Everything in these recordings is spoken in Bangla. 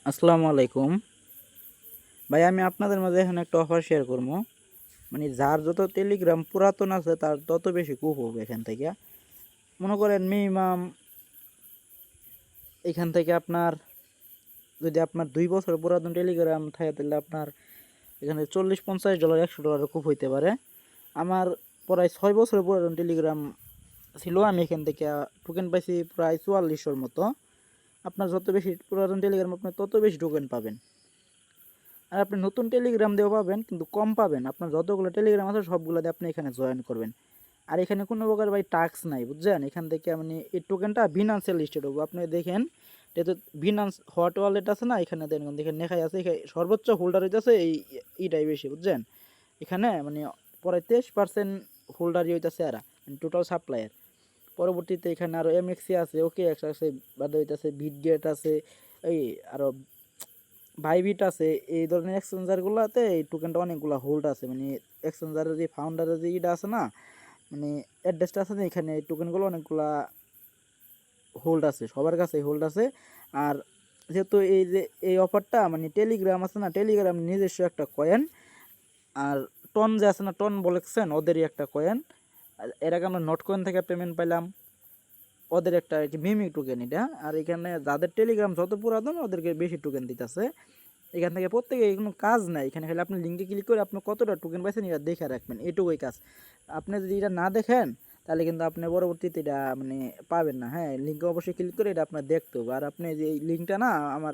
আসসালামু আলাইকুম ভাই, আমি আপনাদের মাঝে এখন একটা অফার শেয়ার করবো। মানে যার যত টেলিগ্রাম পুরাতন আছে তার তত বেশি কুপ হবে এখান থেকে। মনে করেন মিনিমাম এখান থেকে আপনার যদি আপনার 2 বছর পুরাতন টেলিগ্রাম থাকে তাহলে আপনার এখানে $40-50 $100 কুপ হইতে পারে। আমার প্রায় 6 বছর পুরাতন টেলিগ্রাম ছিল, আমি এখান থেকে টোকেন পাইছি প্রায় 4400-র মতো। আপনার যত বেশি পুরাতন টেলিগ্রাম আপনার তত বেশি টোকেন পাবেন। আর আপনি নতুন টেলিগ্রাম দিয়েও পাবেন, কিন্তু কম পাবেন। আপনার যতগুলো টেলিগ্রাম আছে সবগুলো দিয়ে আপনি এখানে জয়েন করবেন। আর এখানে কোনো প্রকার ভাই টাস্ক নাই, বুঝছেন? এখান থেকে মানে এই টোকেনটা বিনান্সে লিস্টেড হবো। আপনি দেখেন এটা তো বিনান্স হট ওয়ালেট আছে না, এখানে দেখেন দেখেন লেখাই আছে সর্বোচ্চ হোল্ডার হইতেছে এইটাই বেশি, বুঝছেন? এখানে মানে প্রায় 23% হোল্ডারই হইতেছে এরা, মানে টোটাল সাপ্লাইয়ের। পরবর্তীতে এখানে আরও এমএক্সি আছে, ওকে আছে, বাদে হইতেছে বিটগেট আছে, এই আরও বাইবিট আছে। এই ধরনের এক্সচেঞ্জারগুলোতে এই টোকেনটা অনেকগুলো হোল্ড আছে। মানে এক্সচেঞ্জারের যে ফাউন্ডারের যে ইটা আছে না, মানে অ্যাড্রেসটা আছে না, এখানে এই টোকেনগুলো অনেকগুলা হোল্ড আছে, সবার কাছে হোল্ড আছে। আর যেহেতু এই যে এই অফারটা মানে টেলিগ্রাম আছে না, টেলিগ্রাম নিজস্ব একটা কয়েন। আর টন যে আছে না, টন বলেছেন ওদেরই একটা কয়েন। আর এর আগে আমরা নট কয়েন থেকে পেমেন্ট পাইলাম, ওদের একটা মিমিক টোকেন এটা। আর এখানে যাদের টেলিগ্রাম যত পুরাতন ওদেরকে বেশি টোকেন দিতেছে। এখান থেকে প্রত্যেকে কোনো কাজ নাই, এখানে খালি আপনি লিঙ্কে ক্লিক করে আপনি কতটা টোকেন পাইছেন এটা দেখে রাখবেন, এটুকুই কাজ। আপনি যদি এটা না দেখেন তাহলে কিন্তু আপনি পরবর্তীতে এটা মানে পাবেন না। হ্যাঁ, লিঙ্কে অবশ্যই ক্লিক করে এটা আপনার দেখতে হবে। আর আপনি যে এই লিঙ্কটা না আমার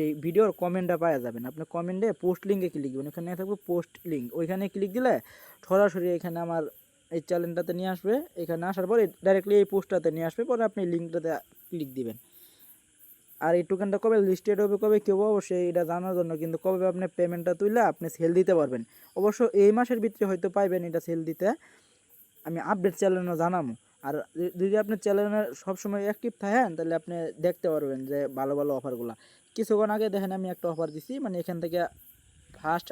এই ভিডিওর কমেন্টটা পাওয়া যাবেন, আপনি কমেন্টে পোস্ট লিঙ্কে ক্লিক দিবেন, ওখানে থাকবে পোস্ট লিঙ্ক, ওইখানে ক্লিক দিলে সরাসরি এখানে আমার এই চ্যানেলটাতে নিয়ে আসবে। এখানে আসার পরে ডাইরেক্টলি এই পোস্টটাতে নিয়ে আসবে, পরে আপনি লিঙ্কটাতে ক্লিক দিবেন। আর এই টোকেনটা কবে লিস্টেড হবে, কবে কেউ অবশ্যই এটা জানার জন্য কিন্তু কবে আপনি পেমেন্টটা তুললে আপনি সেল দিতে পারবেন। অবশ্য এই মাসের ভিতরে হয়তো পাইবেন এটা সেল দিতে, আমি আপডেট চ্যানেলও জানাবো। আর যদি আপনি চ্যানেলে সবসময় অ্যাক্টিভ থাকেন তাহলে আপনি দেখতে পারবেন যে ভালো ভালো অফারগুলো। কিছুক্ষণ আগে দেখেন আমি একটা অফার দিছি, মানে এখান থেকে ফার্স্ট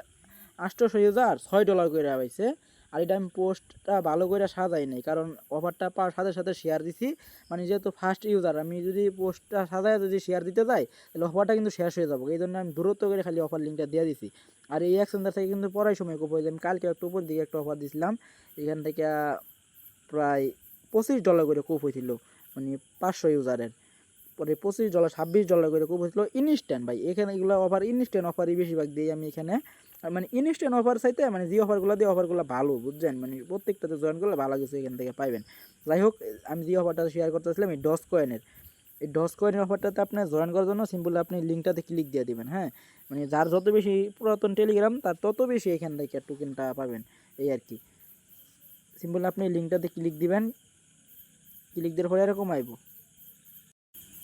800 ইউজার $6 করে পাইছে। আর এটা আমি পোস্টটা ভালো করে সাজাই নাই, কারণ অফারটা পাওয়ার সাথে সাথে শেয়ার দিছি। মানে যেহেতু ফার্স্ট ইউজার, আমি যদি পোস্টটা সাজায় যদি শেয়ার দিতে যাই তাহলে অফারটা কিন্তু শেষ হয়ে যাবো। এই জন্য আমি দূরত্ব করে খালি অফার লিঙ্কটা দিয়ে দিছি। আর এই এক্সচেঞ্জার থেকে কিন্তু পড়াই সময় খুব হয়েছে। আমি কালকে একটু উপর দিকে একটা অফার দিছিলাম, এখান থেকে প্রায় $25 করে কুপ হয়েছিল, মানে 500 ইউজারের। পরে $25 $26 করে কুপ হয়েছিল ইনস্ট্যান্ট। ভাই এখানে এগুলো অফার ইনস্ট্যান্ট অফারই বেশিরভাগ দিই আমি এখানে। আর মানে ইনস্ট্যান্ট অফার চাইতে মানে যে অফারগুলো দিয়ে অফারগুলো ভালো, বুঝছেন? মানে প্রত্যেকটাতে জয়েন করলে ভালো কিছু এখান থেকে পাইবেন। যাই হোক, আমি যে অফারটা শেয়ার করতেছিলাম এই ডস কয়েনের, এই ডস কয়েনের অফারটাতে আপনি জয়েন করার জন্য সিম্পলি আপনি লিঙ্কটাতে ক্লিক দিয়ে দিবেন। হ্যাঁ, মানে যার যত বেশি পুরাতন টেলিগ্রাম তার তত বেশি এখান থেকে টোকেনটা পাবেন, এই আর কি। সিম্পলি আপনি লিঙ্কটাতে ক্লিক দিবেন, ক্লিক দেওয়ার পরে এরকম আইব।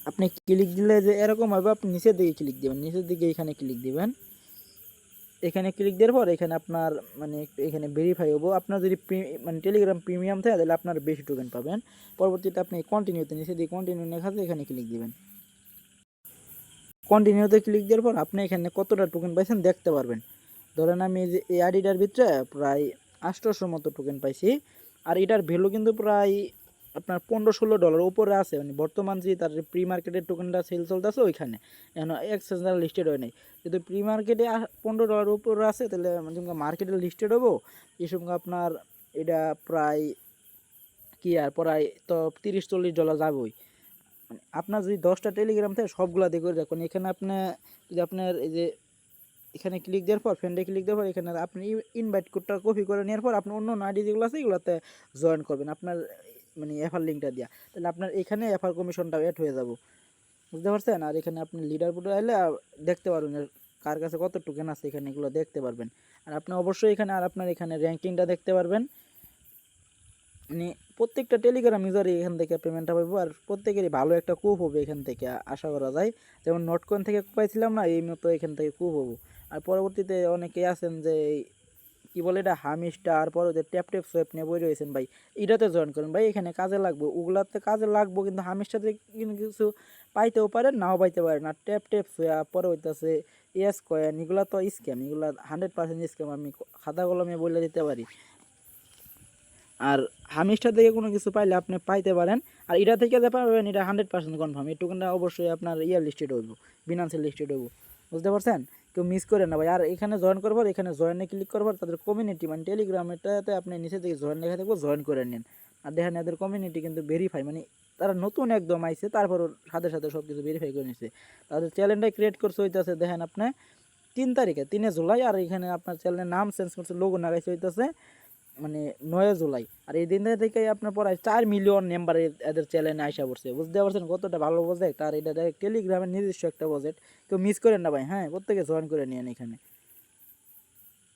আপনি ক্লিক দিলে যে এরকম হবে, আপনি নিচের দিকে ক্লিক দিবেন, নিচের দিকে এখানে ক্লিক দিবেন। এখানে ক্লিক দেওয়ার পর এখানে আপনার মানে এখানে ভেরিফাই হবো। আপনার যদি মানে টেলিগ্রাম প্রিমিয়াম থাকে তাহলে আপনার বেশি টোকেন পাবেন। পরবর্তীতে আপনি কন্টিনিউতে নিচে দিয়ে কন্টিনিউ লেখা আছে এখানে ক্লিক দিবেন। কন্টিনিউতে ক্লিক দেওয়ার পর আপনি এখানে কতটা টোকেন পাইছেন দেখতে পারবেন। ধরেন আমি যে এই আইডিটার ভিতরে প্রায় 800 মতো টোকেন পাইছি। আর এটার ভ্যালু কিন্তু প্রায় আপনার $15-16 উপরে আছে। মানে বর্তমান যে তার প্রি মার্কেটের টোকেনটা সেল চলতেছে ওইখানে এখন এক্সচেঞ্জার লিস্টেড হয় নাই, কিন্তু প্রি মার্কেটে $15 উপরে আছে। তাহলে মানে মার্কেটে লিস্টেড হবো এই সঙ্গে আপনার এটা প্রায় কি আর প্রায় তো $30-40 যাবেই। মানে আপনার যদি 10টা টেলিগ্রাম থাকে সবগুলা দিয়ে করে রাখুন। এখানে আপনি যদি আপনার এই যে এখানে ক্লিক দেওয়ার পর ফ্রেন্ডে ক্লিক দেওয়ার পর এখানে আপনি ইনভাইট কোডটা কপি করে নেওয়ার পর আপনি অন্য আইডি যেগুলো আছে এগুলোতে জয়েন করবেন আপনার মানে এফআর লিঙ্কটা দিয়া, তাহলে আপনার এখানে এফআর কমিশনটা অ্যাড হয়ে যাব, বুঝতে পারছেন? আর এখানে আপনি লিডার বোর্ডে আইলে দেখতে পারবেন কার কাছে কত টোকেন আছে, এখানে এগুলো দেখতে পারবেন। আর আপনি অবশ্যই এখানে আর আপনার এখানে র্যাঙ্কিংটা দেখতে পারবেন। মানে প্রত্যেকটা টেলিগ্রাম ইউজারই এখান থেকে পেমেন্টটা পাবো, আর প্রত্যেকেরই ভালো একটা কুপ হবে এখান থেকে আশা করা যায়। যেমন নটকয়েন থেকে পাইছিলাম না, এই মতো এখান থেকে কুপ হবো। আর পরবর্তীতে অনেকেই আছেন যে কি বলে এটা হামিস্টার, পরে যে ট্যাপ ট্যাপ সোয়াপ নিয়ে বই রয়েছেন ভাই, এটাতে জয়েন করেন ভাই, এখানে কাজে লাগবে। ওগুলাতে কাজে লাগবো, কিন্তু হামিস্টারে কিন্তু কিছু পাইতেও পারেন নাও পাইতে পারেন। আর ট্যাপ ট্যাপ সোয়াপ পরে হইতেছে এস কয়েন, এগুলো তো স্ক্যাম, এগুলো 100% স্ক্যাম, আমি খাতা কলমে বলে দিতে পারি। আর হামিস্টার থেকে কোনো কিছু পাইলে আপনি পাইতে পারেন। আর এটা থেকে যে পাবেন এটা 100% কনফার্ম, এটুকুটা অবশ্যই আপনার ইয়ার লিস্টেড হইব, বিনান্সের লিস্টেড হইব, বুঝতে পারছেন? কেউ মিস করেন না ভাই। আর এখানে জয়েন করবার, এখানে জয়েনে ক্লিক করবার, তাদের কমিউনিটি মানে টেলিগ্রামটাতে আপনি নিচে থেকে জয়েন লেখা থাকবো, জয়েন করে নিন। আর দেখেন এদের কমিউনিটি কিন্তু ভেরিফাই, মানে তারা নতুন একদম আইছে, তারপর সাথে সাথে সব কিছু ভেরিফাই করে নিছে। তাদের চ্যানেলটাই ক্রিয়েট করছে হইতেছে দেখেন আপনি 3 তারিখে, 3 জুলাই। আর এখানে আপনার চ্যানেলের নাম চেঞ্জ করছে, লোগো লাগাইছে হইতেছে মানে 9 জুলাই। আর এই দিন থেকে আপনার প্রায় 4 মিলিয়ন মেম্বার এদের চ্যানেলে আইসা পড়ছে, বুঝতে পারছেন কতটা ভালো প্রজেক্ট। আর এটা ডাইরেক্ট টেলিগ্রামের নিজস্ব একটা প্রজেক্ট, কেউ মিস করেন না ভাই। হ্যাঁ, প্রত্যেকে জয়েন করে নিয়েন এখানে।